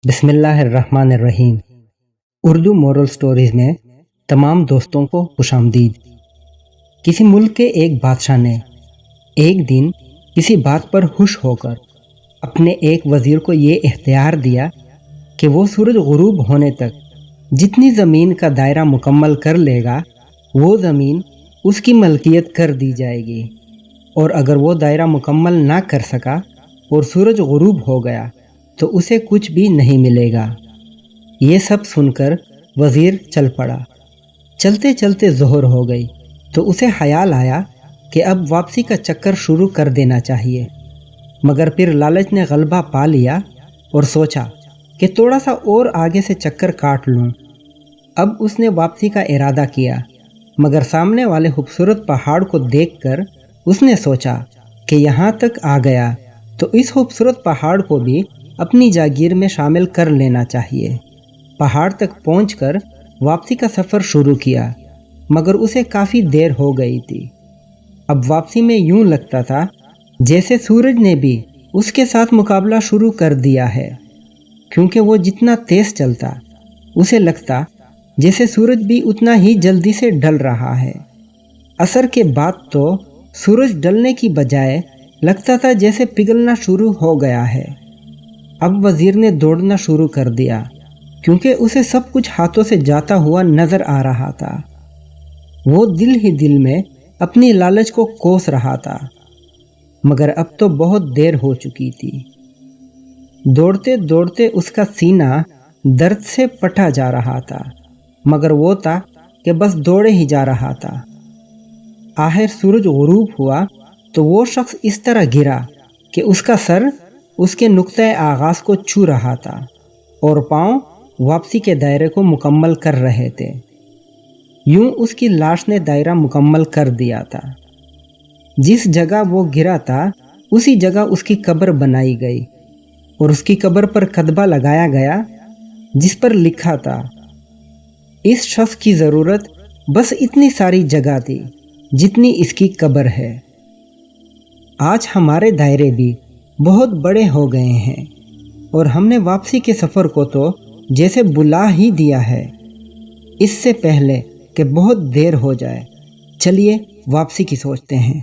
بسم اللہ الرحمن الرحیم۔ اردو مورل سٹوریز میں تمام دوستوں کو خوش آمدید۔ کسی ملک کے ایک بادشاہ نے ایک دن کسی بات پر خوش ہو کر اپنے ایک وزیر کو یہ اختیار دیا کہ وہ سورج غروب ہونے تک جتنی زمین کا دائرہ مکمل کر لے گا وہ زمین اس کی ملکیت کر دی جائے گی، اور اگر وہ دائرہ مکمل نہ کر سکا اور سورج غروب ہو گیا تو اسے کچھ بھی نہیں ملے گا۔ یہ سب سن کر وزیر چل پڑا۔ چلتے چلتے ظہر ہو گئی تو اسے خیال آیا کہ اب واپسی کا چکر شروع کر دینا چاہیے، مگر پھر لالچ نے غلبہ پا لیا اور سوچا کہ تھوڑا سا اور آگے سے چکر کاٹ لوں۔ اب اس نے واپسی کا ارادہ کیا، مگر سامنے والے خوبصورت پہاڑ کو دیکھ کر اس نے سوچا کہ یہاں تک آ گیا تو اس خوبصورت پہاڑ کو بھی اپنی جاگیر میں شامل کر لینا چاہیے۔ پہاڑ تک پہنچ کر واپسی کا سفر شروع کیا، مگر اسے کافی دیر ہو گئی تھی۔ اب واپسی میں یوں لگتا تھا جیسے سورج نے بھی اس کے ساتھ مقابلہ شروع کر دیا ہے، کیونکہ وہ جتنا تیز چلتا اسے لگتا جیسے سورج بھی اتنا ہی جلدی سے ڈھل رہا ہے۔ عصر کے بعد تو سورج ڈھلنے کی بجائے لگتا تھا جیسے پگھلنا شروع ہو گیا ہے۔ اب وزیر نے دوڑنا شروع کر دیا، کیونکہ اسے سب کچھ ہاتھوں سے جاتا ہوا نظر آ رہا تھا۔ وہ دل ہی دل میں اپنی لالچ کو کوس رہا تھا، مگر اب تو بہت دیر ہو چکی تھی۔ دوڑتے دوڑتے اس کا سینہ درد سے پھٹا جا رہا تھا، مگر وہ تھا کہ بس دوڑے ہی جا رہا تھا۔ آخر سورج غروب ہوا تو وہ شخص اس طرح گرا کہ اس کا سر اس کے نقطۂ آغاز کو چھو رہا تھا اور پاؤں واپسی کے دائرے کو مکمل کر رہے تھے۔ یوں اس کی لاش نے دائرہ مکمل کر دیا تھا۔ جس جگہ وہ گرا تھا اسی جگہ اس کی قبر بنائی گئی، اور اس کی قبر پر کتبہ لگایا گیا جس پر لکھا تھا، اس شخص کی ضرورت بس اتنی ساری جگہ تھی جتنی اس کی قبر ہے۔ آج ہمارے دائرے بھی بہت بڑے ہو گئے ہیں، اور ہم نے واپسی کے سفر کو تو جیسے بلا ہی دیا ہے، اس سے پہلے کہ بہت دیر ہو جائے۔ چلیے واپسی کی سوچتے ہیں۔